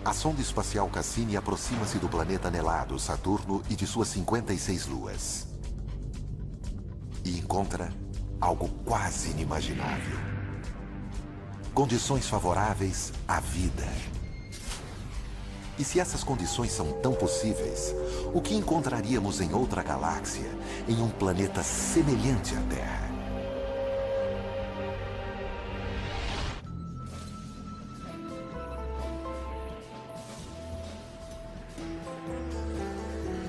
A sonda espacial Cassini aproxima-se do planeta anelado Saturno e de suas 56 luas. E encontra algo quase inimaginável. Condições favoráveis à vida. E se essas condições são tão possíveis, o que encontraríamos em outra galáxia, em um planeta semelhante à Terra?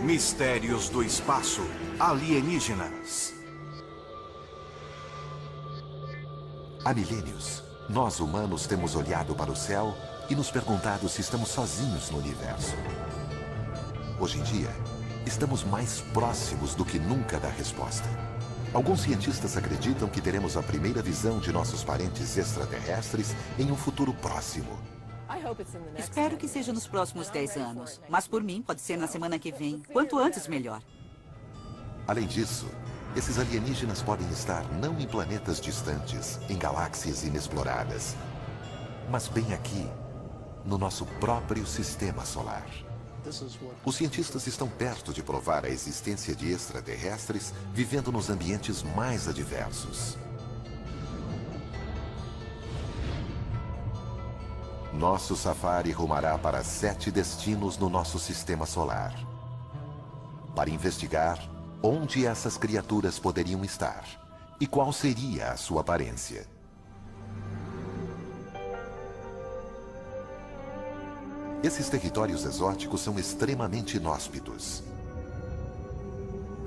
Mistérios do espaço. Alienígenas. Há milênios, nós humanos temos olhado para o céu e nos perguntado se estamos sozinhos no universo. Hoje em dia, estamos mais próximos do que nunca da resposta. Alguns cientistas acreditam que teremos a primeira visão de nossos parentes extraterrestres em um futuro próximo. Espero que seja nos próximos 10 anos. Mas por mim, pode ser na semana que vem. Quanto antes, melhor. Além disso, esses alienígenas podem estar não em planetas distantes, em galáxias inexploradas, mas bem aqui, no nosso próprio sistema solar. Os cientistas estão perto de provar a existência de extraterrestres vivendo nos ambientes mais adversos. Nosso safari rumará para 7 destinos no nosso sistema solar, para investigar onde essas criaturas poderiam estar e qual seria a sua aparência. Esses territórios exóticos são extremamente inóspitos.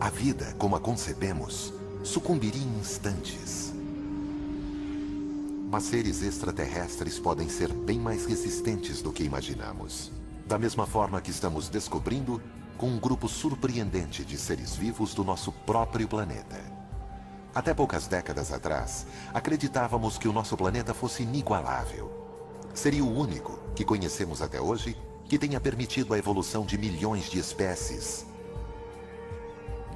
A vida, como a concebemos, sucumbiria em instantes. Mas seres extraterrestres podem ser bem mais resistentes do que imaginamos. Da mesma forma que estamos descobrindo com um grupo surpreendente de seres vivos do nosso próprio planeta. Até poucas décadas atrás, acreditávamos que o nosso planeta fosse inigualável. Seria o único que conhecemos até hoje que tenha permitido a evolução de milhões de espécies.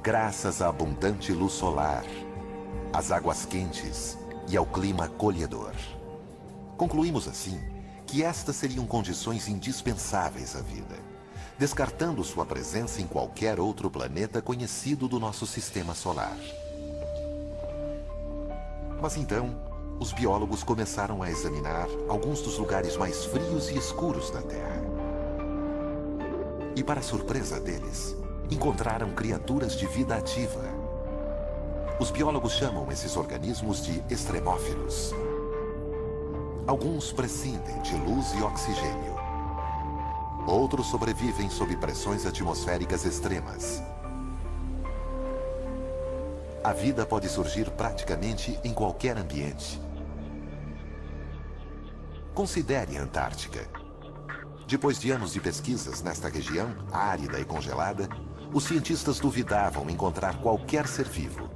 Graças à abundante luz solar, às águas quentes e ao clima acolhedor. Concluímos assim que estas seriam condições indispensáveis à vida, descartando sua presença em qualquer outro planeta conhecido do nosso sistema solar. Mas então, os biólogos começaram a examinar alguns dos lugares mais frios e escuros da Terra. E para surpresa deles, encontraram criaturas de vida ativa. Os biólogos chamam esses organismos de extremófilos. Alguns prescindem de luz e oxigênio. Outros sobrevivem sob pressões atmosféricas extremas. A vida pode surgir praticamente em qualquer ambiente. Considere a Antártica. Depois de anos de pesquisas nesta região, árida e congelada, os cientistas duvidavam encontrar qualquer ser vivo.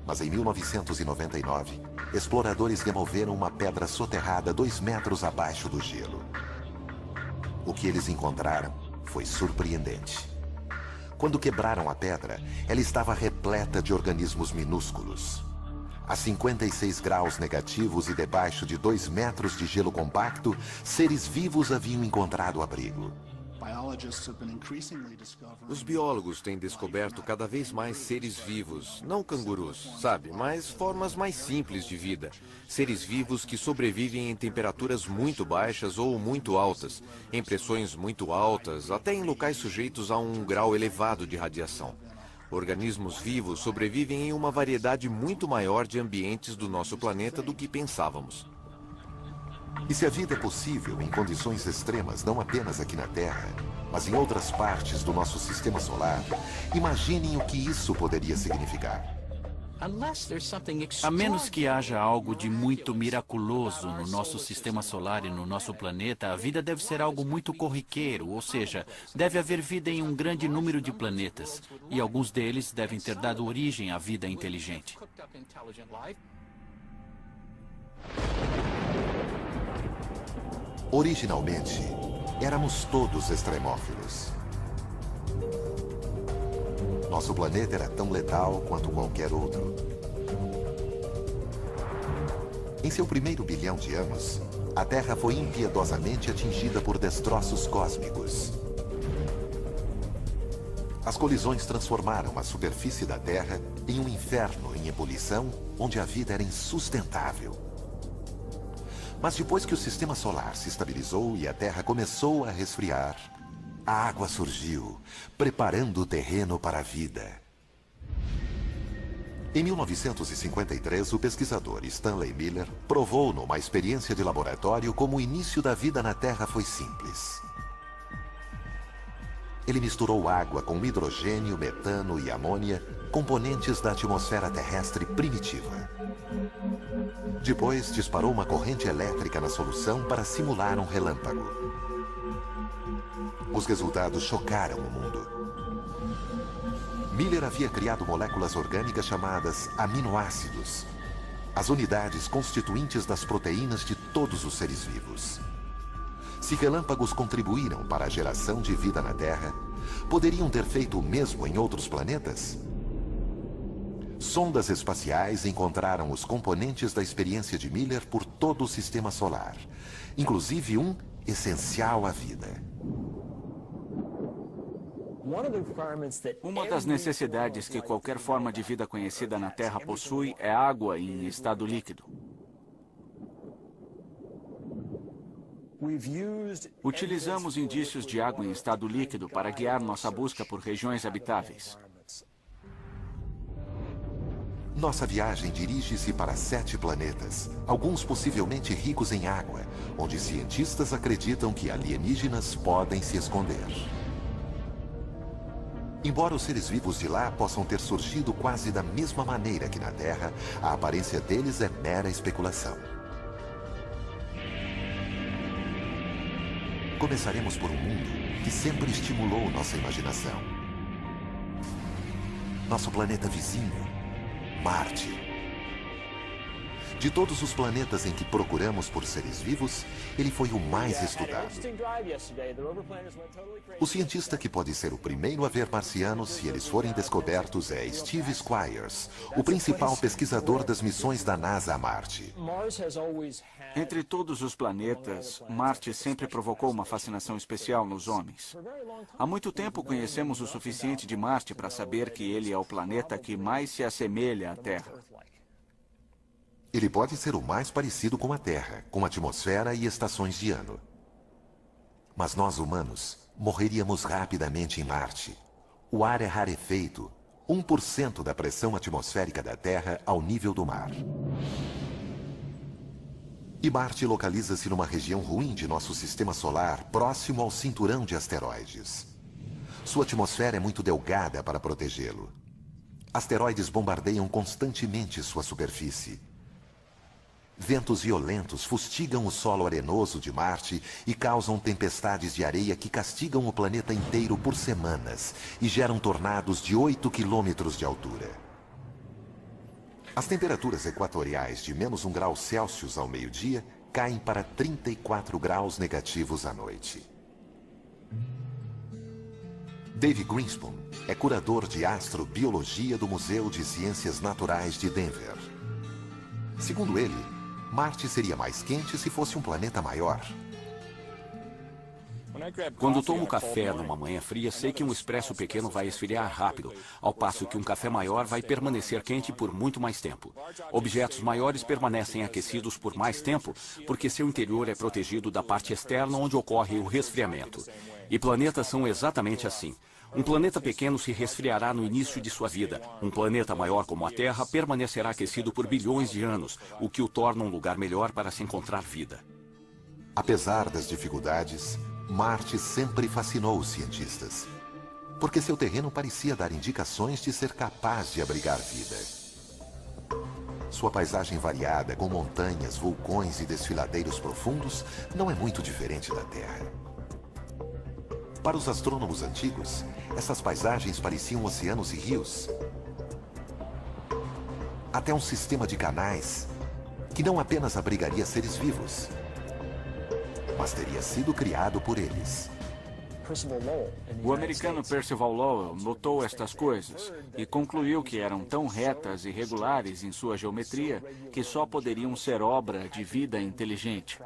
Mas em 1999, exploradores removeram uma pedra soterrada 2 metros abaixo do gelo. O que eles encontraram foi surpreendente. Quando quebraram a pedra, ela estava repleta de organismos minúsculos. A 56 graus negativos e debaixo de 2 metros de gelo compacto, seres vivos haviam encontrado abrigo. Os biólogos têm descoberto cada vez mais seres vivos, não cangurus, sabe, mas formas mais simples de vida. Seres vivos que sobrevivem em temperaturas muito baixas ou muito altas, em pressões muito altas, até em locais sujeitos a um grau elevado de radiação. Organismos vivos sobrevivem em uma variedade muito maior de ambientes do nosso planeta do que pensávamos. E se a vida é possível em condições extremas, não apenas aqui na Terra, mas em outras partes do nosso sistema solar, imaginem o que isso poderia significar. A menos que haja algo de muito miraculoso no nosso sistema solar e no nosso planeta, a vida deve ser algo muito corriqueiro, ou seja, deve haver vida em um grande número de planetas, e alguns deles devem ter dado origem à vida inteligente. Originalmente, éramos todos extremófilos. Nosso planeta era tão letal quanto qualquer outro. Em seu primeiro bilhão de anos, a Terra foi impiedosamente atingida por destroços cósmicos. As colisões transformaram a superfície da Terra em um inferno em ebulição, onde a vida era insustentável. Mas depois que o sistema solar se estabilizou e a Terra começou a resfriar, a água surgiu, preparando o terreno para a vida. Em 1953, o pesquisador Stanley Miller provou numa experiência de laboratório como o início da vida na Terra foi simples. Ele misturou água com hidrogênio, metano e amônia, componentes da atmosfera terrestre primitiva. Depois, disparou uma corrente elétrica na solução para simular um relâmpago. Os resultados chocaram o mundo. Miller havia criado moléculas orgânicas chamadas aminoácidos, as unidades constituintes das proteínas de todos os seres vivos. Se relâmpagos contribuíram para a geração de vida na Terra, poderiam ter feito o mesmo em outros planetas? Sondas espaciais encontraram os componentes da experiência de Miller por todo o sistema solar, inclusive um essencial à vida. Uma das necessidades que qualquer forma de vida conhecida na Terra possui é água em estado líquido. Utilizamos indícios de água em estado líquido para guiar nossa busca por regiões habitáveis. Nossa viagem dirige-se para 7 planetas, alguns possivelmente ricos em água, onde cientistas acreditam que alienígenas podem se esconder. Embora os seres vivos de lá possam ter surgido quase da mesma maneira que na Terra, a aparência deles é mera especulação. Começaremos por um mundo que sempre estimulou nossa imaginação. Nosso planeta vizinho, Marte. De todos os planetas em que procuramos por seres vivos, ele foi o mais estudado. O cientista que pode ser o primeiro a ver marcianos se eles forem descobertos é Steve Squyres, o principal pesquisador das missões da NASA a Marte. Entre todos os planetas, Marte sempre provocou uma fascinação especial nos homens. Há muito tempo conhecemos o suficiente de Marte para saber que ele é o planeta que mais se assemelha à Terra. Ele pode ser o mais parecido com a Terra, com atmosfera e estações de ano. Mas nós, humanos, morreríamos rapidamente em Marte. O ar é rarefeito, 1% da pressão atmosférica da Terra ao nível do mar. E Marte localiza-se numa região ruim de nosso sistema solar, próximo ao cinturão de asteroides. Sua atmosfera é muito delgada para protegê-lo. Asteroides bombardeiam constantemente sua superfície. Ventos violentos fustigam o solo arenoso de Marte e causam tempestades de areia que castigam o planeta inteiro por semanas e geram tornados de 8 quilômetros de altura. As temperaturas equatoriais de menos 1 grau Celsius ao meio-dia caem para 34 graus negativos à noite. Dave Greenspan é curador de astrobiologia do Museu de Ciências Naturais de Denver. Segundo ele, Marte seria mais quente se fosse um planeta maior. Quando tomo café numa manhã fria, sei que um expresso pequeno vai esfriar rápido, ao passo que um café maior vai permanecer quente por muito mais tempo. Objetos maiores permanecem aquecidos por mais tempo, porque seu interior é protegido da parte externa onde ocorre o resfriamento. E planetas são exatamente assim. Um planeta pequeno se resfriará no início de sua vida. Um planeta maior como a Terra permanecerá aquecido por bilhões de anos, o que o torna um lugar melhor para se encontrar vida. Apesar das dificuldades, Marte sempre fascinou os cientistas, porque seu terreno parecia dar indicações de ser capaz de abrigar vida. Sua paisagem variada, com montanhas, vulcões e desfiladeiros profundos, não é muito diferente da Terra. Para os astrônomos antigos, essas paisagens pareciam oceanos e rios. Até um sistema de canais que não apenas abrigaria seres vivos, mas teria sido criado por eles. O americano Percival Lowell notou estas coisas e concluiu que eram tão retas e regulares em sua geometria que só poderiam ser obra de vida inteligente.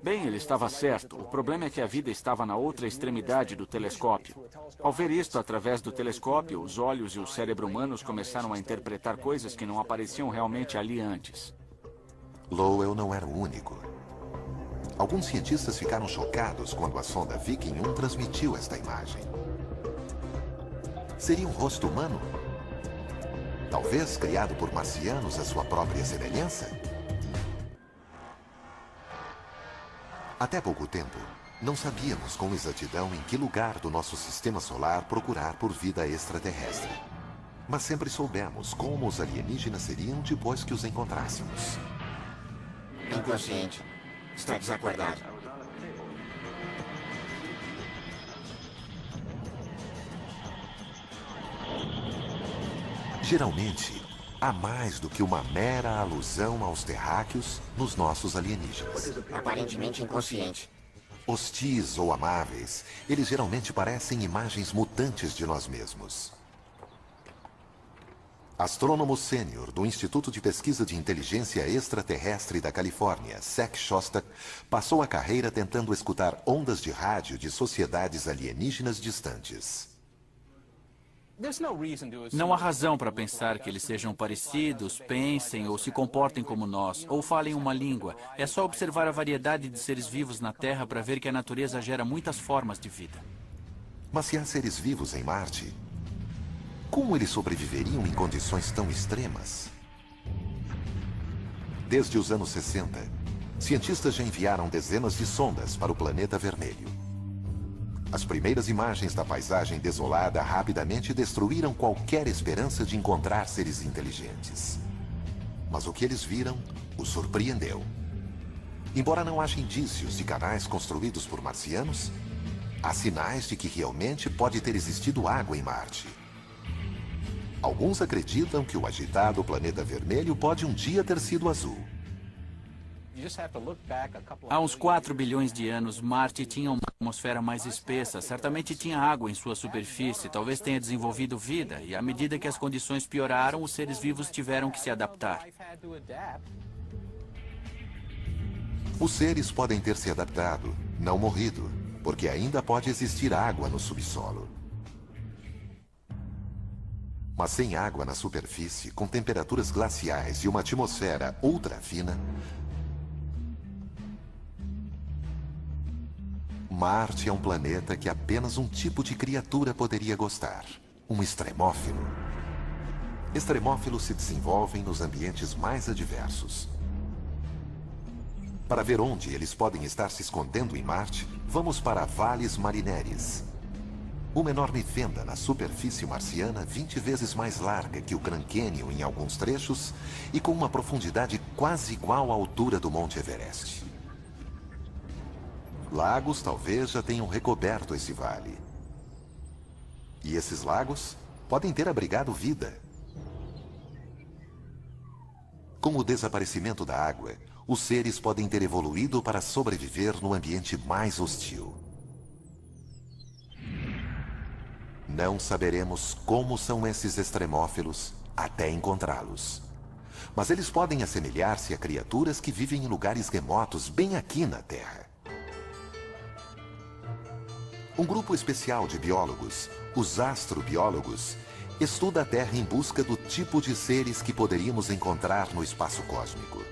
Bem, ele estava certo. O problema é que a vida estava na outra extremidade do telescópio. Ao ver isto através do telescópio, os olhos e o cérebro humanos começaram a interpretar coisas que não apareciam realmente ali antes. Lowell não era o único. Alguns cientistas ficaram chocados quando a sonda Viking 1 transmitiu esta imagem. Seria um rosto humano? Talvez criado por marcianos à sua própria semelhança? Até pouco tempo, não sabíamos com exatidão em que lugar do nosso sistema solar procurar por vida extraterrestre. Mas sempre soubemos como os alienígenas seriam depois que os encontrássemos. Inconsciente. Está desacordado. Geralmente, há mais do que uma mera alusão aos terráqueos nos nossos alienígenas. Aparentemente inconsciente. Hostis ou amáveis, eles geralmente parecem imagens mutantes de nós mesmos. Astrônomo sênior do Instituto de Pesquisa de Inteligência Extraterrestre da Califórnia, Zach Shostak, passou a carreira tentando escutar ondas de rádio de sociedades alienígenas distantes. Não há razão para pensar que eles sejam parecidos, pensem ou se comportem como nós, ou falem uma língua. É só observar a variedade de seres vivos na Terra para ver que a natureza gera muitas formas de vida. Mas se há seres vivos em Marte, como eles sobreviveriam em condições tão extremas? Desde os anos 60, cientistas já enviaram dezenas de sondas para o planeta vermelho. As primeiras imagens da paisagem desolada rapidamente destruíram qualquer esperança de encontrar seres inteligentes. Mas o que eles viram os surpreendeu. Embora não haja indícios de canais construídos por marcianos, há sinais de que realmente pode ter existido água em Marte. Alguns acreditam que o agitado planeta vermelho pode um dia ter sido azul. Há uns 4 bilhões de anos, Marte tinha uma atmosfera mais espessa. Certamente tinha água em sua superfície, talvez tenha desenvolvido vida. E à medida que as condições pioraram, os seres vivos tiveram que se adaptar. Os seres podem ter se adaptado, não morrido, porque ainda pode existir água no subsolo. Mas sem água na superfície, com temperaturas glaciais e uma atmosfera ultra fina, Marte é um planeta que apenas um tipo de criatura poderia gostar. Um extremófilo. Extremófilos se desenvolvem nos ambientes mais adversos. Para ver onde eles podem estar se escondendo em Marte, vamos para Valles Marineris. Uma enorme fenda na superfície marciana 20 vezes mais larga que o Grand Canyon em alguns trechos e com uma profundidade quase igual à altura do Monte Everest. Lagos talvez já tenham recoberto esse vale. E esses lagos podem ter abrigado vida. Com o desaparecimento da água, os seres podem ter evoluído para sobreviver no ambiente mais hostil. Não saberemos como são esses extremófilos até encontrá-los. Mas eles podem assemelhar-se a criaturas que vivem em lugares remotos bem aqui na Terra. Um grupo especial de biólogos, os astrobiólogos, estuda a Terra em busca do tipo de seres que poderíamos encontrar no espaço cósmico.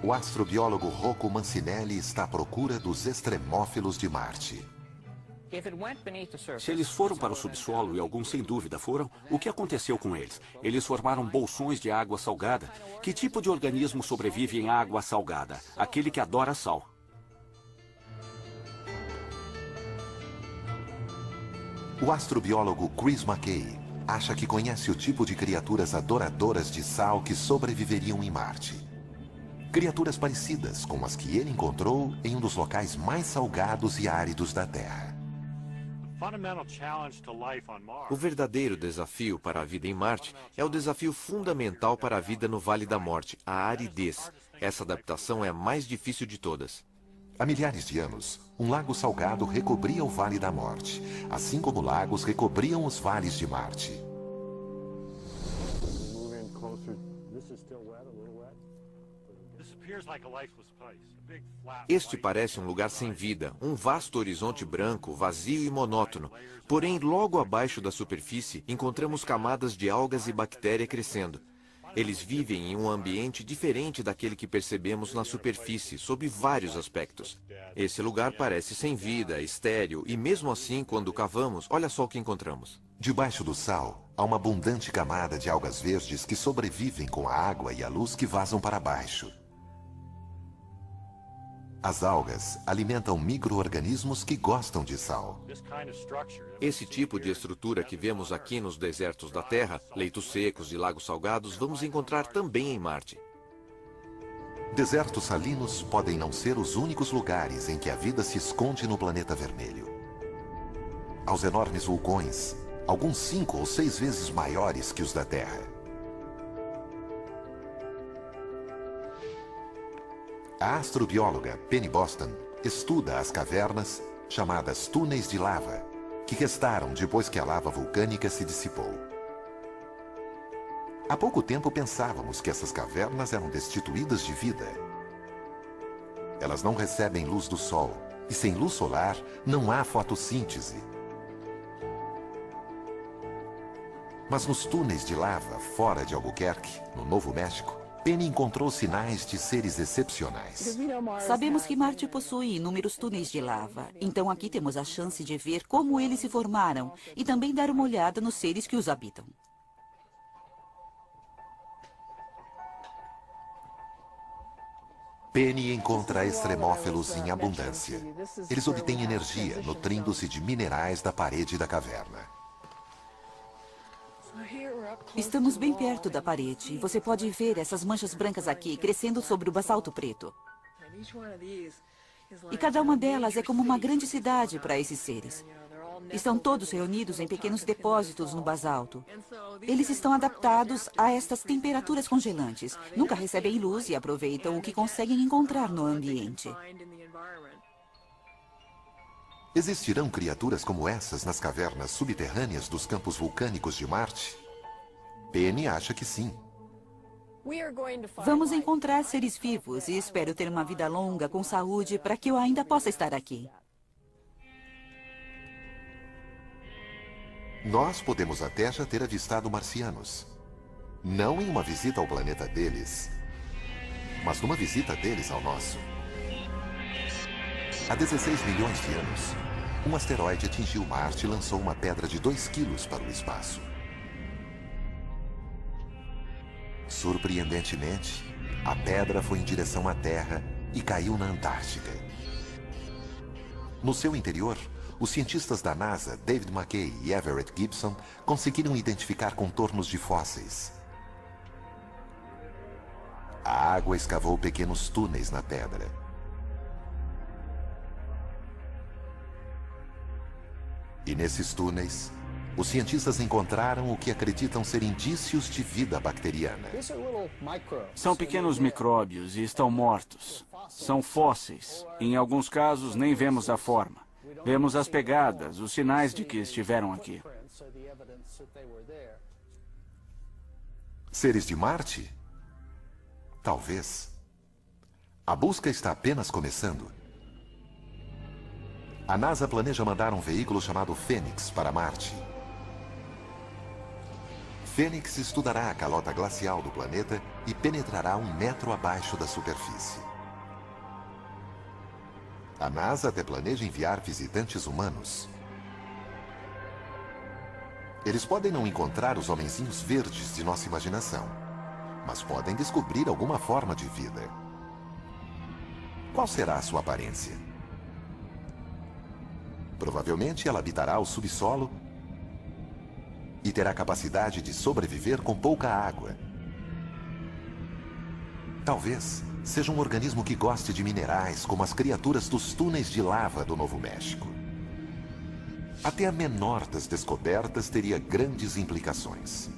O astrobiólogo Rocco Mancinelli está à procura dos extremófilos de Marte. Se eles foram para o subsolo, e alguns sem dúvida foram, o que aconteceu com eles? Eles formaram bolsões de água salgada. Que tipo de organismo sobrevive em água salgada? Aquele que adora sal. O astrobiólogo Chris McKay acha que conhece o tipo de criaturas adoradoras de sal que sobreviveriam em Marte. Criaturas parecidas com as que ele encontrou em um dos locais mais salgados e áridos da Terra. O verdadeiro desafio para a vida em Marte é o desafio fundamental para a vida no Vale da Morte, a aridez. Essa adaptação é a mais difícil de todas. Há milhares de anos, um lago salgado recobria o Vale da Morte, assim como lagos recobriam os vales de Marte. Este parece um lugar sem vida, um vasto horizonte branco, vazio e monótono. Porém, logo abaixo da superfície, encontramos camadas de algas e bactéria crescendo. Eles vivem em um ambiente diferente daquele que percebemos na superfície, sob vários aspectos. Esse lugar parece sem vida, estéril, e mesmo assim, quando cavamos, olha só o que encontramos. Debaixo do sal, há uma abundante camada de algas verdes que sobrevivem com a água e a luz que vazam para baixo. As algas alimentam micro-organismos que gostam de sal. Esse tipo de estrutura que vemos aqui nos desertos da Terra, leitos secos e lagos salgados, vamos encontrar também em Marte. Desertos salinos podem não ser os únicos lugares em que a vida se esconde no planeta vermelho. Aos enormes vulcões, alguns 5 ou 6 vezes maiores que os da Terra. A astrobióloga Penny Boston estuda as cavernas chamadas túneis de lava, que restaram depois que a lava vulcânica se dissipou. Há pouco tempo pensávamos que essas cavernas eram destituídas de vida. Elas não recebem luz do sol, e sem luz solar não há fotossíntese. Mas nos túneis de lava, fora de Albuquerque, no Novo México, Penny encontrou sinais de seres excepcionais. Sabemos que Marte possui inúmeros túneis de lava, então aqui temos a chance de ver como eles se formaram e também dar uma olhada nos seres que os habitam. Penny encontra extremófilos em abundância. Eles obtêm energia nutrindo-se de minerais da parede da caverna. Estamos bem perto da parede e você pode ver essas manchas brancas aqui crescendo sobre o basalto preto. E cada uma delas é como uma grande cidade para esses seres. Estão todos reunidos em pequenos depósitos no basalto. Eles estão adaptados a estas temperaturas congelantes. Nunca recebem luz e aproveitam o que conseguem encontrar no ambiente. Existirão criaturas como essas nas cavernas subterrâneas dos campos vulcânicos de Marte? Penny acha que sim. Vamos encontrar seres vivos e espero ter uma vida longa com saúde para que eu ainda possa estar aqui. Nós podemos até já ter avistado marcianos. Não em uma visita ao planeta deles, mas numa visita deles ao nosso. Há 16 milhões de anos, um asteroide atingiu Marte e lançou uma pedra de 2 quilos para o espaço. Surpreendentemente, a pedra foi em direção à Terra e caiu na Antártica. No seu interior, os cientistas da NASA, David McKay e Everett Gibson, conseguiram identificar contornos de fósseis. A água escavou pequenos túneis na pedra. E nesses túneis, os cientistas encontraram o que acreditam ser indícios de vida bacteriana. São pequenos micróbios e estão mortos. São fósseis. Em alguns casos, nem vemos a forma. Vemos as pegadas, os sinais de que estiveram aqui. Seres de Marte? Talvez. A busca está apenas começando. A NASA planeja mandar um veículo chamado Fênix para Marte. Fênix estudará a calota glacial do planeta e penetrará 1 metro abaixo da superfície. A NASA até planeja enviar visitantes humanos. Eles podem não encontrar os homenzinhos verdes de nossa imaginação, mas podem descobrir alguma forma de vida. Qual será a sua aparência? Provavelmente ela habitará o subsolo e terá capacidade de sobreviver com pouca água. Talvez seja um organismo que goste de minerais, como as criaturas dos túneis de lava do Novo México. Até a menor das descobertas teria grandes implicações.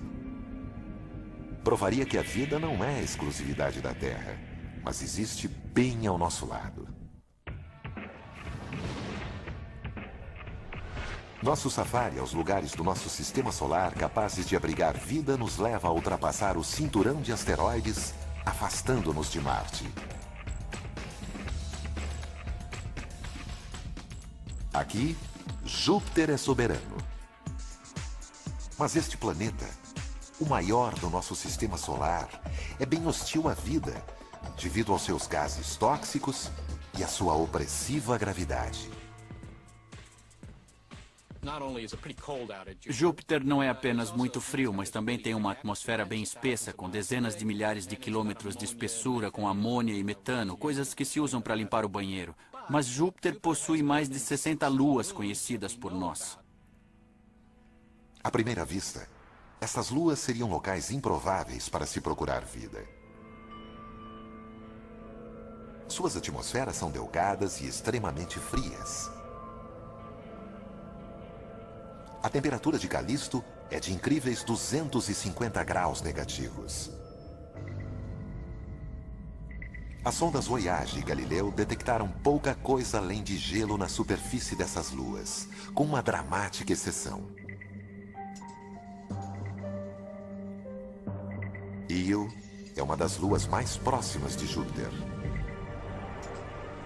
Provaria que a vida não é exclusividade da Terra, mas existe bem ao nosso lado. Nosso safari aos lugares do nosso sistema solar capazes de abrigar vida nos leva a ultrapassar o cinturão de asteroides, afastando-nos de Marte. Aqui, Júpiter é soberano. Mas este planeta, o maior do nosso sistema solar, é bem hostil à vida, devido aos seus gases tóxicos e à sua opressiva gravidade. Júpiter não é apenas muito frio, mas também tem uma atmosfera bem espessa, com dezenas de milhares de quilômetros de espessura, com amônia e metano, coisas que se usam para limpar o banheiro. Mas Júpiter possui mais de 60 luas conhecidas por nós. À primeira vista, estas luas seriam locais improváveis para se procurar vida. Suas atmosferas são delgadas e extremamente frias. A temperatura de Calisto é de incríveis 250 graus negativos. As sondas Voyage e Galileu detectaram pouca coisa além de gelo na superfície dessas luas, com uma dramática exceção. Io é uma das luas mais próximas de Júpiter.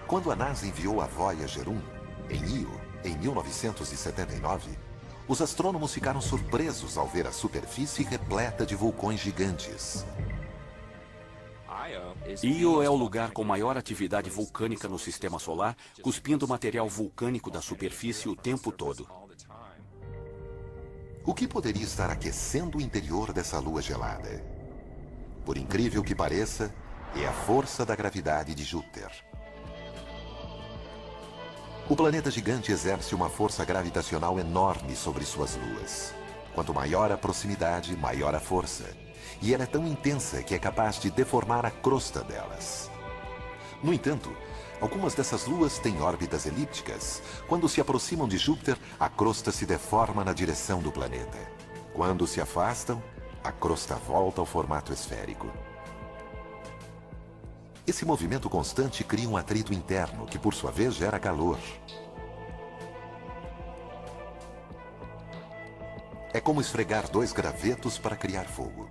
Quando a NASA enviou a Voyager 1 em Io, em 1979, os astrônomos ficaram surpresos ao ver a superfície repleta de vulcões gigantes. Io é o lugar com maior atividade vulcânica no sistema solar, cuspindo material vulcânico da superfície o tempo todo. O que poderia estar aquecendo o interior dessa lua gelada? Por incrível que pareça, é a força da gravidade de Júpiter. O planeta gigante exerce uma força gravitacional enorme sobre suas luas. Quanto maior a proximidade, maior a força. E ela é tão intensa que é capaz de deformar a crosta delas. No entanto, algumas dessas luas têm órbitas elípticas. Quando se aproximam de Júpiter, a crosta se deforma na direção do planeta. Quando se afastam, a crosta volta ao formato esférico. Esse movimento constante cria um atrito interno, que por sua vez gera calor. É como esfregar dois gravetos para criar fogo.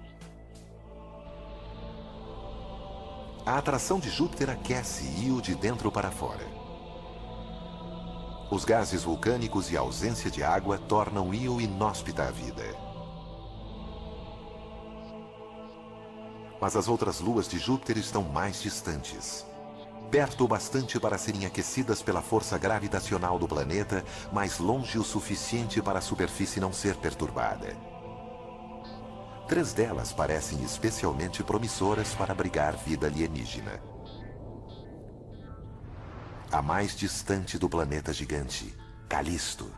A atração de Júpiter aquece Io de dentro para fora. Os gases vulcânicos e a ausência de água tornam Io inóspita à vida. Mas as outras luas de Júpiter estão mais distantes. Perto o bastante para serem aquecidas pela força gravitacional do planeta, mas longe o suficiente para a superfície não ser perturbada. 3 delas parecem especialmente promissoras para abrigar vida alienígena. A mais distante do planeta gigante, Calisto.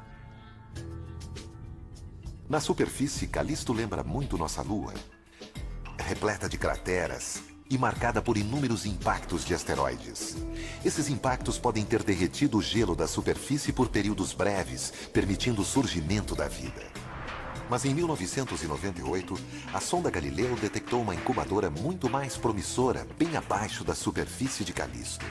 Na superfície, Calisto lembra muito nossa Lua. Repleta de crateras e marcada por inúmeros impactos de asteroides. Esses impactos podem ter derretido o gelo da superfície por períodos breves, permitindo o surgimento da vida. Mas em 1998, a sonda Galileu detectou uma incubadora muito mais promissora bem abaixo da superfície de Calisto.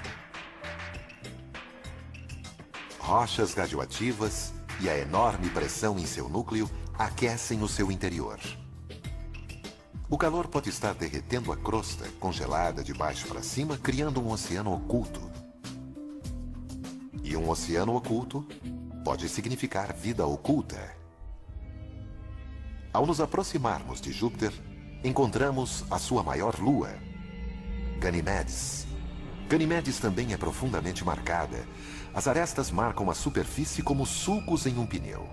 Rochas radioativas e a enorme pressão em seu núcleo aquecem o seu interior. O calor pode estar derretendo a crosta, congelada de baixo para cima, criando um oceano oculto. E um oceano oculto pode significar vida oculta. Ao nos aproximarmos de Júpiter, encontramos a sua maior lua, Ganimedes. Ganimedes também é profundamente marcada. As arestas marcam a superfície como sulcos em um pneu.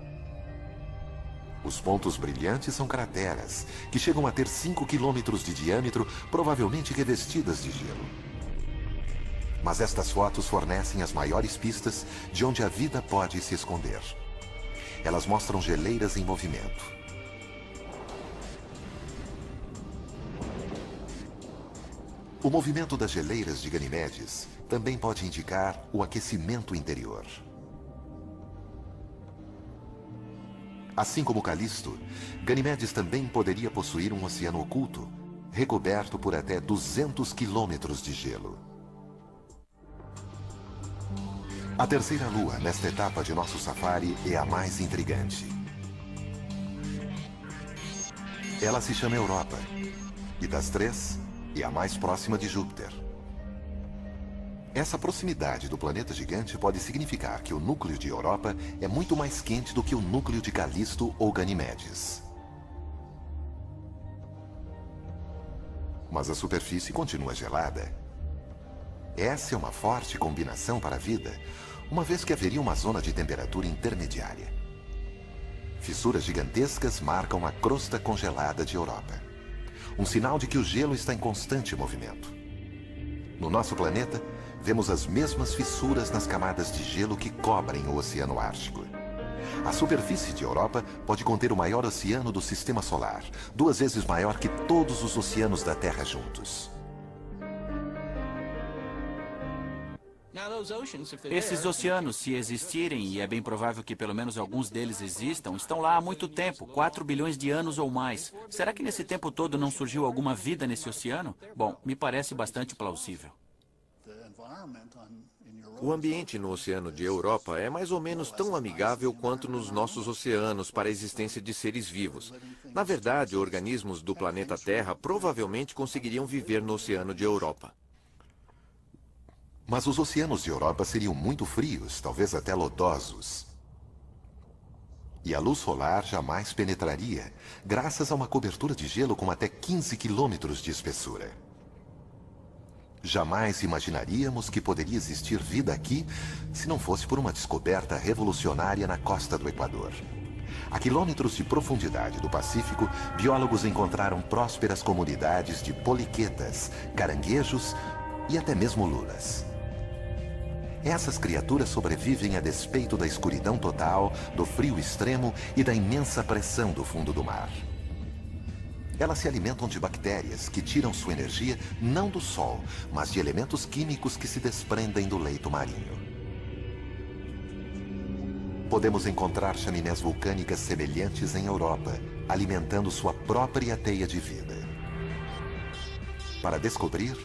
Os pontos brilhantes são crateras, que chegam a ter 5 quilômetros de diâmetro, provavelmente revestidas de gelo. Mas estas fotos fornecem as maiores pistas de onde a vida pode se esconder. Elas mostram geleiras em movimento. O movimento das geleiras de Ganimedes também pode indicar o aquecimento interior. Assim como Calisto, Ganimedes também poderia possuir um oceano oculto, recoberto por até 200 quilômetros de gelo. A terceira lua nesta etapa de nosso safari é a mais intrigante. Ela se chama Europa, e das 3, é a mais próxima de Júpiter. Essa proximidade do planeta gigante pode significar que o núcleo de Europa é muito mais quente do que o núcleo de Calisto ou Ganimedes. Mas a superfície continua gelada. Essa é uma forte combinação para a vida, uma vez que haveria uma zona de temperatura intermediária. Fissuras gigantescas marcam a crosta congelada de Europa. Um sinal de que o gelo está em constante movimento. No nosso planeta, vemos as mesmas fissuras nas camadas de gelo que cobrem o Oceano Ártico. A superfície de Europa pode conter o maior oceano do Sistema Solar, 2 vezes maior que todos os oceanos da Terra juntos. Esses oceanos, se existirem, e é bem provável que pelo menos alguns deles existam, estão lá há muito tempo, 4 bilhões de anos ou mais. Será que nesse tempo todo não surgiu alguma vida nesse oceano? Bom, me parece bastante plausível. O ambiente no oceano de Europa é mais ou menos tão amigável quanto nos nossos oceanos para a existência de seres vivos. Na verdade, organismos do planeta Terra provavelmente conseguiriam viver no oceano de Europa. Mas os oceanos de Europa seriam muito frios, talvez até lodosos. E a luz solar jamais penetraria, graças a uma cobertura de gelo com até 15 quilômetros de espessura. Jamais imaginaríamos que poderia existir vida aqui se não fosse por uma descoberta revolucionária na costa do Equador. A quilômetros de profundidade do Pacífico, biólogos encontraram prósperas comunidades de poliquetas, caranguejos e até mesmo lulas. Essas criaturas sobrevivem a despeito da escuridão total, do frio extremo e da imensa pressão do fundo do mar. Elas se alimentam de bactérias que tiram sua energia não do sol, mas de elementos químicos que se desprendem do leito marinho. Podemos encontrar chaminés vulcânicas semelhantes em Europa, alimentando sua própria teia de vida. Para descobrir,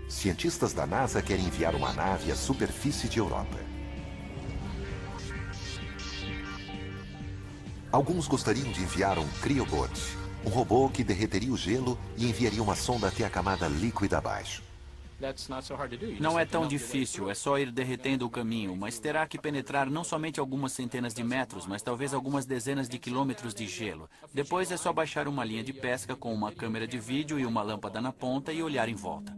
cientistas da NASA querem enviar uma nave à superfície de Europa. Alguns gostariam de enviar um Cryobot, um robô que derreteria o gelo e enviaria uma sonda até a camada líquida abaixo. Não é tão difícil, é só ir derretendo o caminho, mas terá que penetrar não somente algumas centenas de metros, mas talvez algumas dezenas de quilômetros de gelo. Depois é só baixar uma linha de pesca com uma câmera de vídeo e uma lâmpada na ponta e olhar em volta.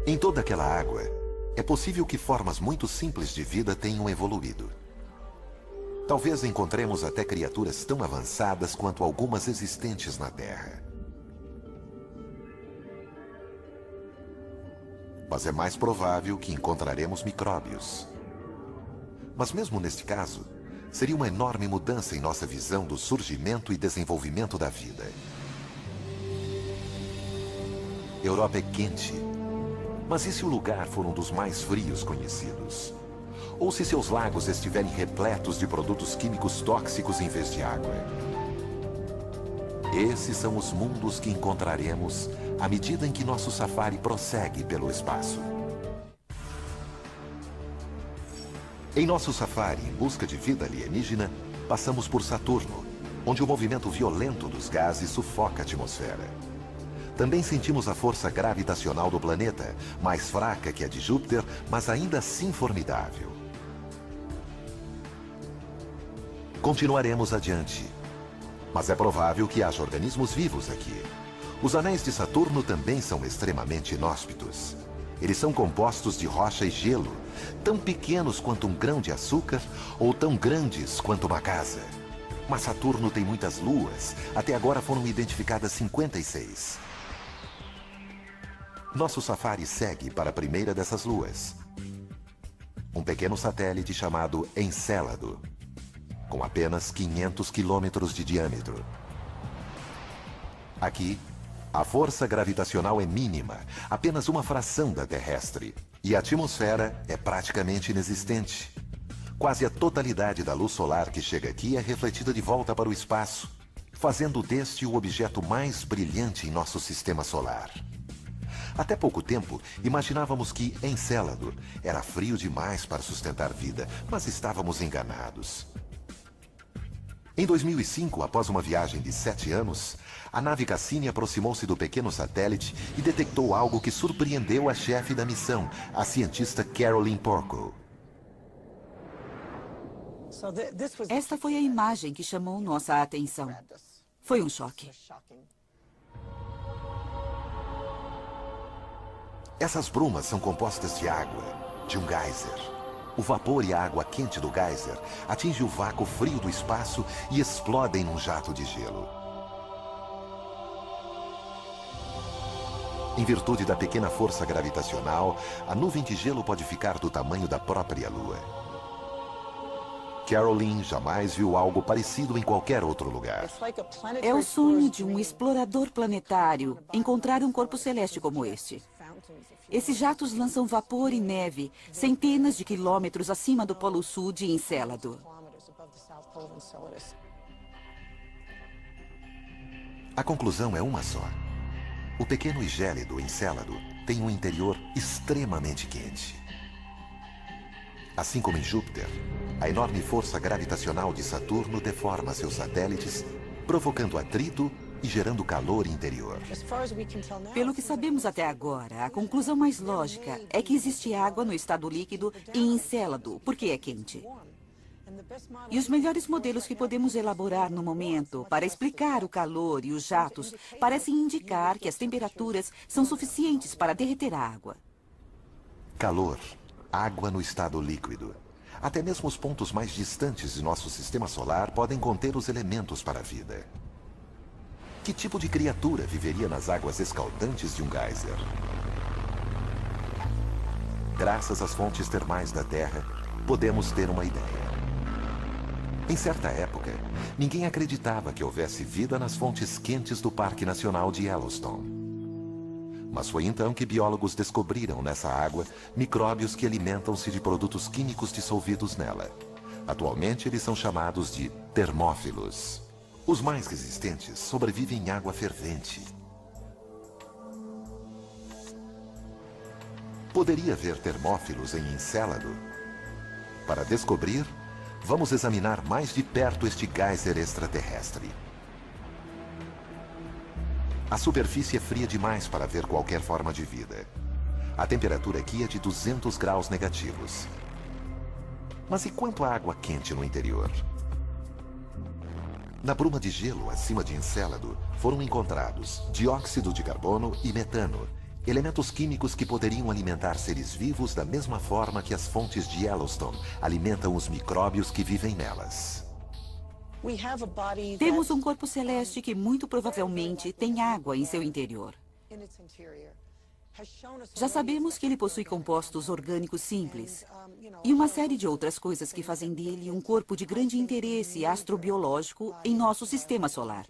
Em toda aquela água, é possível que formas muito simples de vida tenham evoluído. Talvez encontremos até criaturas tão avançadas quanto algumas existentes na Terra. Mas é mais provável que encontraremos micróbios. Mas mesmo neste caso, seria uma enorme mudança em nossa visão do surgimento e desenvolvimento da vida. Europa é quente. Mas e se o lugar for um dos mais frios conhecidos? Ou se seus lagos estiverem repletos de produtos químicos tóxicos em vez de água? Esses são os mundos que encontraremos à medida em que nosso safari prossegue pelo espaço. Em nosso safari em busca de vida alienígena, passamos por Saturno, onde o movimento violento dos gases sufoca a atmosfera. Também sentimos a força gravitacional do planeta, mais fraca que a de Júpiter, mas ainda assim formidável. Continuaremos adiante. Mas é provável que haja organismos vivos aqui. Os anéis de Saturno também são extremamente inóspitos. Eles são compostos de rocha e gelo, tão pequenos quanto um grão de açúcar ou tão grandes quanto uma casa. Mas Saturno tem muitas luas. Até agora foram identificadas 56. Nosso safari segue para a primeira dessas luas. Um pequeno satélite chamado Encélado, com apenas 500 quilômetros de diâmetro. Aqui, a força gravitacional é mínima, apenas uma fração da terrestre, e a atmosfera é praticamente inexistente. Quase a totalidade da luz solar que chega aqui é refletida de volta para o espaço, fazendo deste o objeto mais brilhante em nosso sistema solar. Até pouco tempo, imaginávamos que Encélado era frio demais para sustentar vida, mas estávamos enganados. Em 2005, após uma viagem de 7 anos, a nave Cassini aproximou-se do pequeno satélite e detectou algo que surpreendeu a chefe da missão, a cientista Caroline Porco. Esta foi a imagem que chamou nossa atenção. Foi um choque. Essas brumas são compostas de água, de um geyser. O vapor e a água quente do geyser atingem o vácuo frio do espaço e explodem num jato de gelo. Em virtude da pequena força gravitacional, a nuvem de gelo pode ficar do tamanho da própria Lua. Caroline jamais viu algo parecido em qualquer outro lugar. É o sonho de um explorador planetário encontrar um corpo celeste como este. Esses jatos lançam vapor e neve centenas de quilômetros acima do Polo Sul de Encélado. A conclusão é uma só. O pequeno e gélido Encélado tem um interior extremamente quente. Assim como em Júpiter, a enorme força gravitacional de Saturno deforma seus satélites, provocando atrito e gerando calor interior. Pelo que sabemos até agora, a conclusão mais lógica é que existe água no estado líquido em Encélado, porque é quente. E os melhores modelos que podemos elaborar no momento para explicar o calor e os jatos parecem indicar que as temperaturas são suficientes para derreter a água. Calor, água no estado líquido. Até mesmo os pontos mais distantes de nosso sistema solar podem conter os elementos para a vida. Que tipo de criatura viveria nas águas escaldantes de um geyser? Graças às fontes termais da Terra, podemos ter uma ideia. Em certa época, ninguém acreditava que houvesse vida nas fontes quentes do Parque Nacional de Yellowstone. Mas foi então que biólogos descobriram nessa água micróbios que alimentam-se de produtos químicos dissolvidos nela. Atualmente, eles são chamados de termófilos. Os mais resistentes sobrevivem em água fervente. Poderia haver termófilos em Encélado? Para descobrir, vamos examinar mais de perto este geyser extraterrestre. A superfície é fria demais para ver qualquer forma de vida. A temperatura aqui é de 200 graus negativos. Mas e quanto à água quente no interior? Na bruma de gelo acima de Encélado foram encontrados dióxido de carbono e metano, elementos químicos que poderiam alimentar seres vivos da mesma forma que as fontes de Yellowstone alimentam os micróbios que vivem nelas. Temos um corpo celeste que muito provavelmente tem água em seu interior. Já sabemos que ele possui compostos orgânicos simples e uma série de outras coisas que fazem dele um corpo de grande interesse astrobiológico em nosso sistema solar.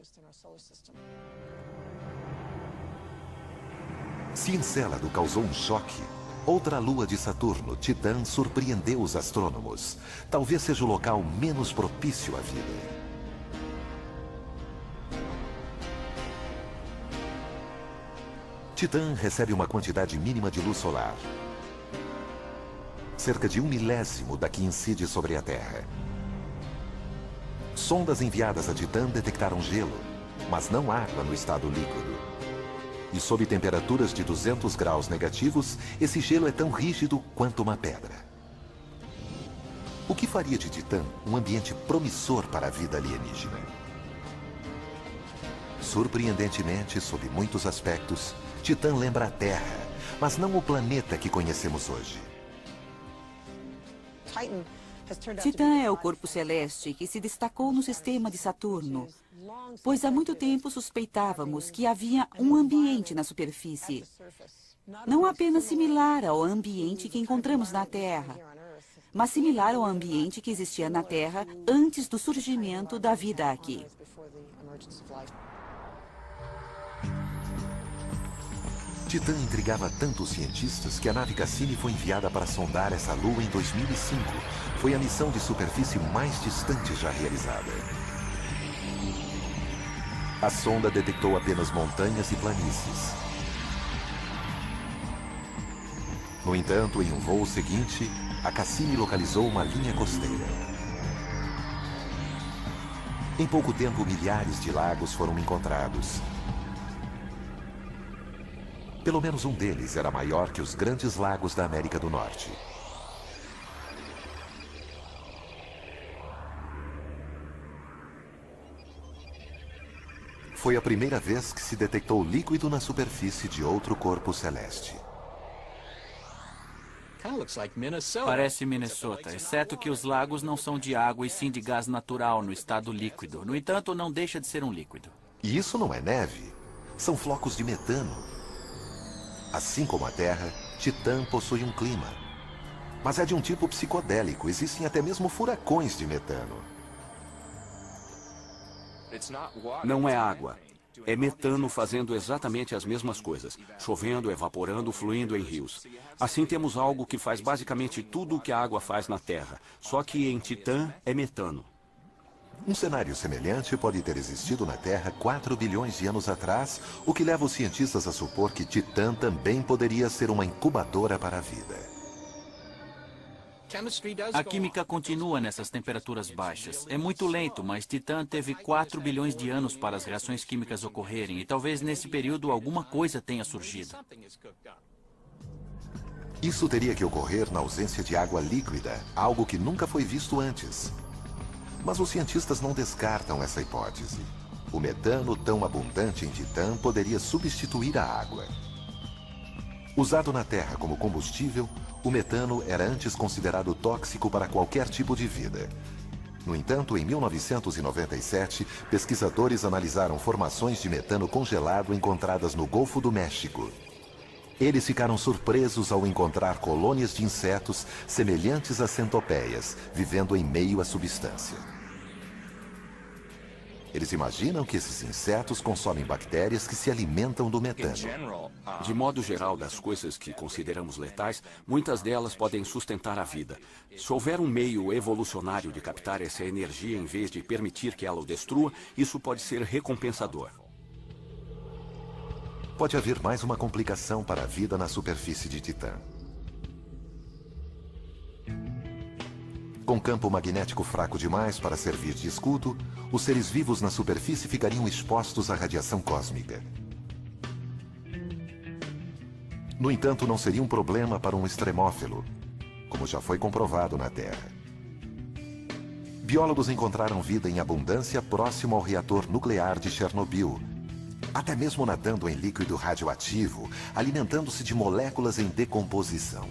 Se Encélado causou um choque, outra lua de Saturno, Titã, surpreendeu os astrônomos. Talvez seja o local menos propício à vida. Titã recebe uma quantidade mínima de luz solar. Cerca de 1/1000 da que incide sobre a Terra. Sondas enviadas a Titã detectaram gelo, mas não água no estado líquido. E sob temperaturas de 200 graus negativos, esse gelo é tão rígido quanto uma pedra. O que faria de Titã um ambiente promissor para a vida alienígena? Surpreendentemente, sob muitos aspectos, Titã lembra a Terra, mas não o planeta que conhecemos hoje. Titã é o corpo celeste que se destacou no sistema de Saturno, pois há muito tempo suspeitávamos que havia um ambiente na superfície, não apenas similar ao ambiente que encontramos na Terra, mas similar ao ambiente que existia na Terra antes do surgimento da vida aqui. Titã intrigava tanto os cientistas que a nave Cassini foi enviada para sondar essa lua em 2005. Foi a missão de superfície mais distante já realizada. A sonda detectou apenas montanhas e planícies. No entanto, em um voo seguinte, a Cassini localizou uma linha costeira. Em pouco tempo, milhares de lagos foram encontrados. Pelo menos um deles era maior que os grandes lagos da América do Norte. Foi a primeira vez que se detectou líquido na superfície de outro corpo celeste. Parece Minnesota, exceto que os lagos não são de água e sim de gás natural no estado líquido. No entanto, não deixa de ser um líquido. E isso não é neve, são flocos de metano. Assim como a Terra, Titã possui um clima. Mas é de um tipo psicodélico, existem até mesmo furacões de metano. Não é água. É metano fazendo exatamente as mesmas coisas. Chovendo, evaporando, fluindo em rios. Assim temos algo que faz basicamente tudo o que a água faz na Terra. Só que em Titã é metano. Um cenário semelhante pode ter existido na Terra 4 bilhões de anos atrás, o que leva os cientistas a supor que Titã também poderia ser uma incubadora para a vida. A química continua nessas temperaturas baixas. É muito lento, mas Titã teve 4 bilhões de anos para as reações químicas ocorrerem, e talvez nesse período alguma coisa tenha surgido. Isso teria que ocorrer na ausência de água líquida, algo que nunca foi visto antes. Mas os cientistas não descartam essa hipótese. O metano tão abundante em Titã poderia substituir a água. Usado na Terra como combustível, o metano era antes considerado tóxico para qualquer tipo de vida. No entanto, em 1997, pesquisadores analisaram formações de metano congelado encontradas no Golfo do México. Eles ficaram surpresos ao encontrar colônias de insetos semelhantes a centopeias, vivendo em meio à substância. Eles imaginam que esses insetos consomem bactérias que se alimentam do metano. De modo geral, das coisas que consideramos letais, muitas delas podem sustentar a vida. Se houver um meio evolucionário de captar essa energia em vez de permitir que ela o destrua, isso pode ser recompensador. Pode haver mais uma complicação para a vida na superfície de Titã. Com campo magnético fraco demais para servir de escudo, os seres vivos na superfície ficariam expostos à radiação cósmica. No entanto, não seria um problema para um extremófilo, como já foi comprovado na Terra. Biólogos encontraram vida em abundância próximo ao reator nuclear de Chernobyl, até mesmo nadando em líquido radioativo, alimentando-se de moléculas em decomposição.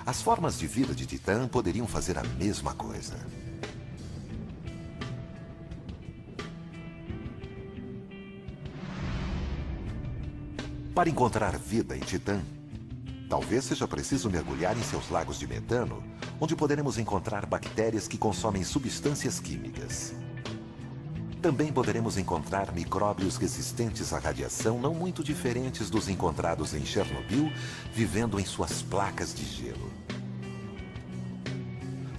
As formas de vida de Titã poderiam fazer a mesma coisa. Para encontrar vida em Titã, talvez seja preciso mergulhar em seus lagos de metano, onde poderemos encontrar bactérias que consomem substâncias químicas. Também poderemos encontrar micróbios resistentes à radiação não muito diferentes dos encontrados em Chernobyl, vivendo em suas placas de gelo.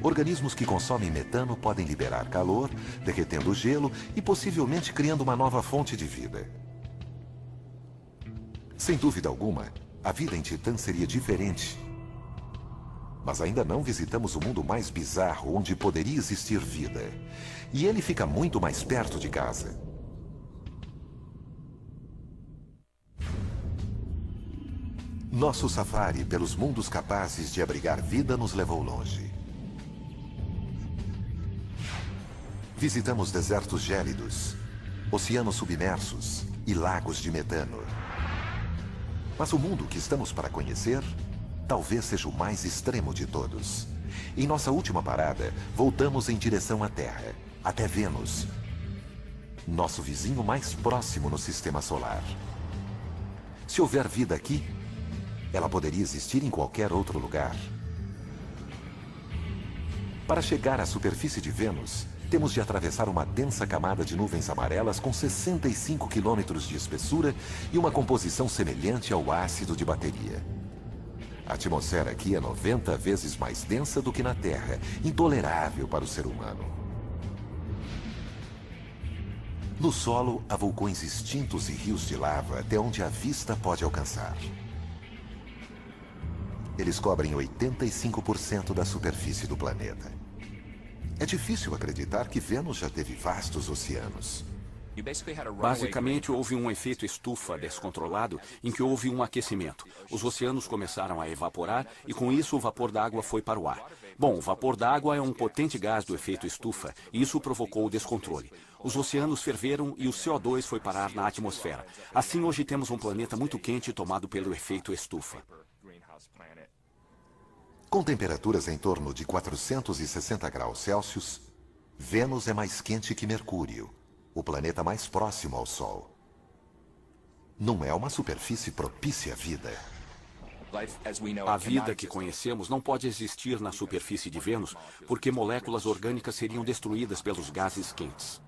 Organismos que consomem metano podem liberar calor, derretendo o gelo e possivelmente criando uma nova fonte de vida. Sem dúvida alguma, a vida em Titã seria diferente. Mas ainda não visitamos o mundo mais bizarro onde poderia existir vida. E ele fica muito mais perto de casa. Nosso safari pelos mundos capazes de abrigar vida nos levou longe. Visitamos desertos gélidos, oceanos submersos e lagos de metano. Mas o mundo que estamos para conhecer talvez seja o mais extremo de todos. Em nossa última parada, voltamos em direção à Terra, até Vênus, nosso vizinho mais próximo no Sistema Solar. Se houver vida aqui, ela poderia existir em qualquer outro lugar. Para chegar à superfície de Vênus, temos de atravessar uma densa camada de nuvens amarelas com 65 quilômetros de espessura e uma composição semelhante ao ácido de bateria. A atmosfera aqui é 90 vezes mais densa do que na Terra, intolerável para o ser humano. No solo, há vulcões extintos e rios de lava até onde a vista pode alcançar. Eles cobrem 85% da superfície do planeta. É difícil acreditar que Vênus já teve vastos oceanos. Basicamente, houve um efeito estufa descontrolado em que houve um aquecimento. Os oceanos começaram a evaporar e, com isso, o vapor d'água foi para o ar. Bom, o vapor d'água é um potente gás do efeito estufa e isso provocou o descontrole. Os oceanos ferveram e o CO2 foi parar na atmosfera. Assim, hoje temos um planeta muito quente tomado pelo efeito estufa. Com temperaturas em torno de 460 graus Celsius, Vênus é mais quente que Mercúrio, o planeta mais próximo ao Sol. Não é uma superfície propícia à vida. A vida que conhecemos não pode existir na superfície de Vênus, porque moléculas orgânicas seriam destruídas pelos gases quentes.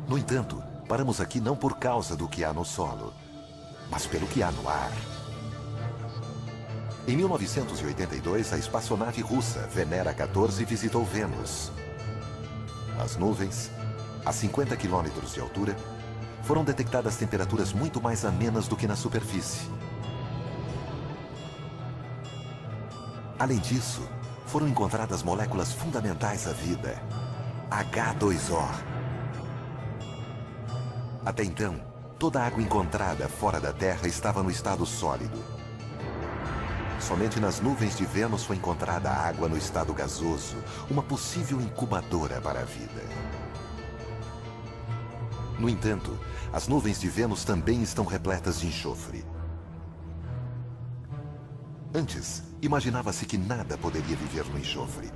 No entanto, paramos aqui não por causa do que há no solo, mas pelo que há no ar. Em 1982, a espaçonave russa Venera 14 visitou Vênus. As nuvens, a 50 quilômetros de altura, foram detectadas temperaturas muito mais amenas do que na superfície. Além disso, foram encontradas moléculas fundamentais à vida, H2O. Até então, toda a água encontrada fora da Terra estava no estado sólido. Somente nas nuvens de Vênus foi encontrada água no estado gasoso, uma possível incubadora para a vida. No entanto, as nuvens de Vênus também estão repletas de enxofre. Antes, imaginava-se que nada poderia viver no enxofre.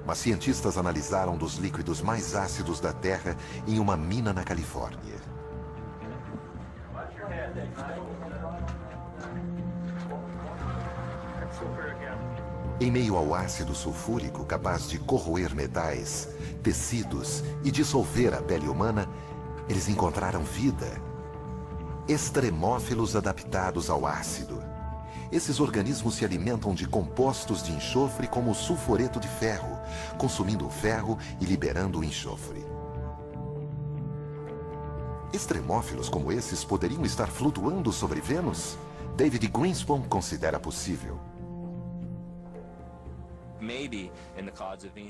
Mas cientistas analisaram dos líquidos mais ácidos da Terra em uma mina na Califórnia. Em meio ao ácido sulfúrico capaz de corroer metais, tecidos e dissolver a pele humana, eles encontraram vida. Extremófilos adaptados ao ácido. Esses organismos se alimentam de compostos de enxofre como o sulfureto de ferro, consumindo o ferro e liberando o enxofre. Extremófilos como esses poderiam estar flutuando sobre Vênus? David Greenspan considera possível.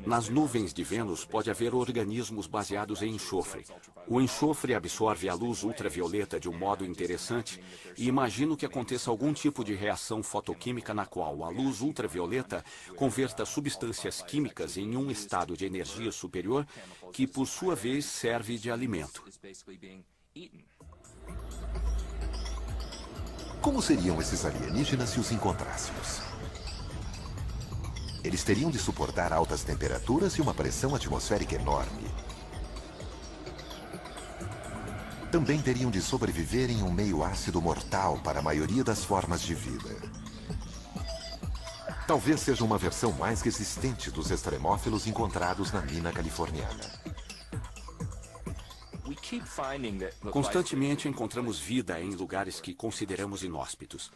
Nas nuvens de Vênus pode haver organismos baseados em enxofre. O enxofre absorve a luz ultravioleta de um modo interessante e imagino que aconteça algum tipo de reação fotoquímica na qual a luz ultravioleta converta substâncias químicas em um estado de energia superior que, por sua vez, serve de alimento. Como seriam esses alienígenas se os encontrássemos? Eles teriam de suportar altas temperaturas e uma pressão atmosférica enorme. Também teriam de sobreviver em um meio ácido mortal para a maioria das formas de vida. Talvez seja uma versão mais resistente dos extremófilos encontrados na mina californiana. Constantemente encontramos vida em lugares que consideramos inóspitos.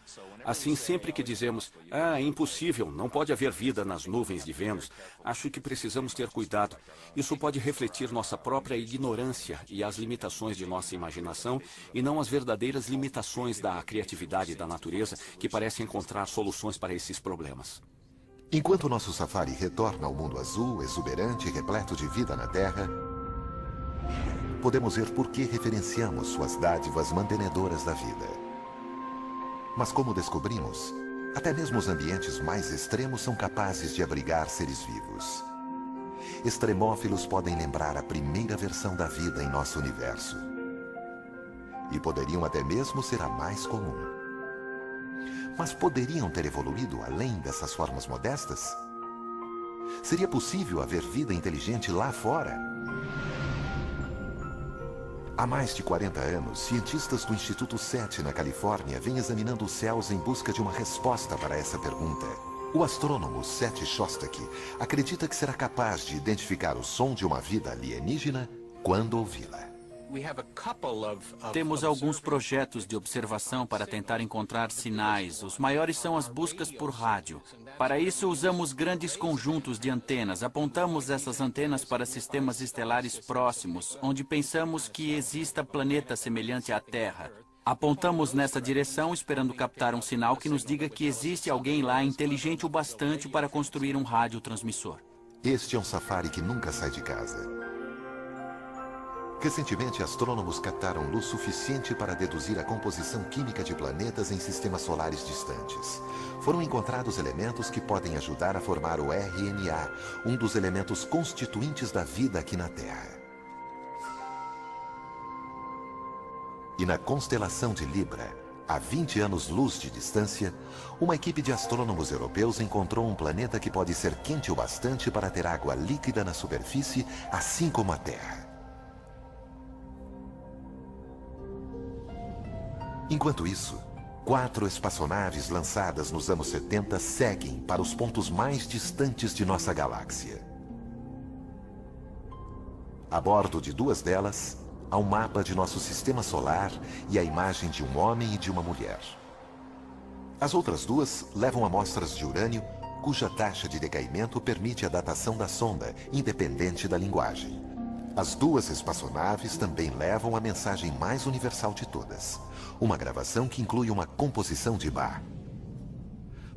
Assim, sempre que dizemos, é impossível, não pode haver vida nas nuvens de Vênus, acho que precisamos ter cuidado. Isso pode refletir nossa própria ignorância e as limitações de nossa imaginação e não as verdadeiras limitações da criatividade da natureza que parece encontrar soluções para esses problemas. Enquanto nosso safari retorna ao mundo azul, exuberante e repleto de vida na Terra, podemos ver por que referenciamos suas dádivas mantenedoras da vida. Mas como descobrimos, até mesmo os ambientes mais extremos são capazes de abrigar seres vivos. Extremófilos podem lembrar a primeira versão da vida em nosso universo. E poderiam até mesmo ser a mais comum. Mas poderiam ter evoluído além dessas formas modestas? Seria possível haver vida inteligente lá fora? Há mais de 40 anos, cientistas do Instituto SETI, na Califórnia, vêm examinando os céus em busca de uma resposta para essa pergunta. O astrônomo Seth Shostak acredita que será capaz de identificar o som de uma vida alienígena quando ouvi-la. Temos alguns projetos de observação para tentar encontrar sinais. Os maiores são as buscas por rádio. Para isso, usamos grandes conjuntos de antenas. Apontamos essas antenas para sistemas estelares próximos, onde pensamos que exista planeta semelhante à Terra. Apontamos nessa direção, esperando captar um sinal que nos diga que existe alguém lá inteligente o bastante para construir um radiotransmissor. Este é um safari que nunca sai de casa. Recentemente, astrônomos captaram luz suficiente para deduzir a composição química de planetas em sistemas solares distantes. Foram encontrados elementos que podem ajudar a formar o RNA, um dos elementos constituintes da vida aqui na Terra. E na constelação de Libra, a 20 anos-luz de distância, uma equipe de astrônomos europeus encontrou um planeta que pode ser quente o bastante para ter água líquida na superfície, assim como a Terra. Enquanto isso, 4 espaçonaves lançadas nos anos 70 seguem para os pontos mais distantes de nossa galáxia. A bordo de 2 delas, há um mapa de nosso sistema solar e a imagem de um homem e de uma mulher. As outras 2 levam amostras de urânio, cuja taxa de decaimento permite a datação da sonda, independente da linguagem. As 2 espaçonaves também levam a mensagem mais universal de todas, uma gravação que inclui uma composição de Bach.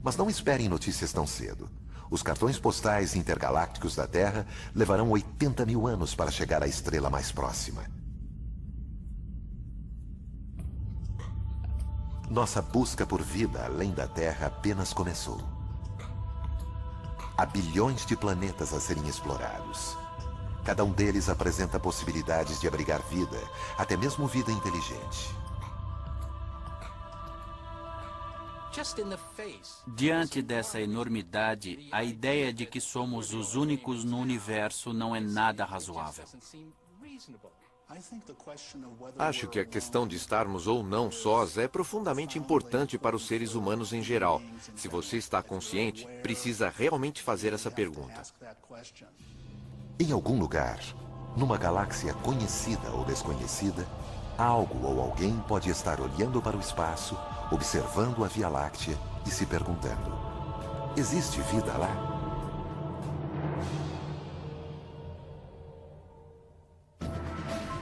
Mas não esperem notícias tão cedo. Os cartões postais intergalácticos da Terra levarão 80 mil anos para chegar à estrela mais próxima. Nossa busca por vida além da Terra apenas começou. Há bilhões de planetas a serem explorados. Cada um deles apresenta possibilidades de abrigar vida, até mesmo vida inteligente. Diante dessa enormidade, a ideia de que somos os únicos no universo não é nada razoável. Acho que a questão de estarmos ou não sós é profundamente importante para os seres humanos em geral. Se você está consciente, precisa realmente fazer essa pergunta. Em algum lugar, numa galáxia conhecida ou desconhecida, algo ou alguém pode estar olhando para o espaço, observando a Via Láctea e se perguntando: existe vida lá?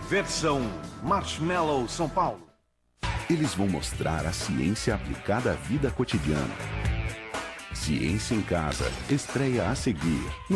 Versão Marshmallow São Paulo. Eles vão mostrar a ciência aplicada à vida cotidiana. Ciência em Casa estreia a seguir.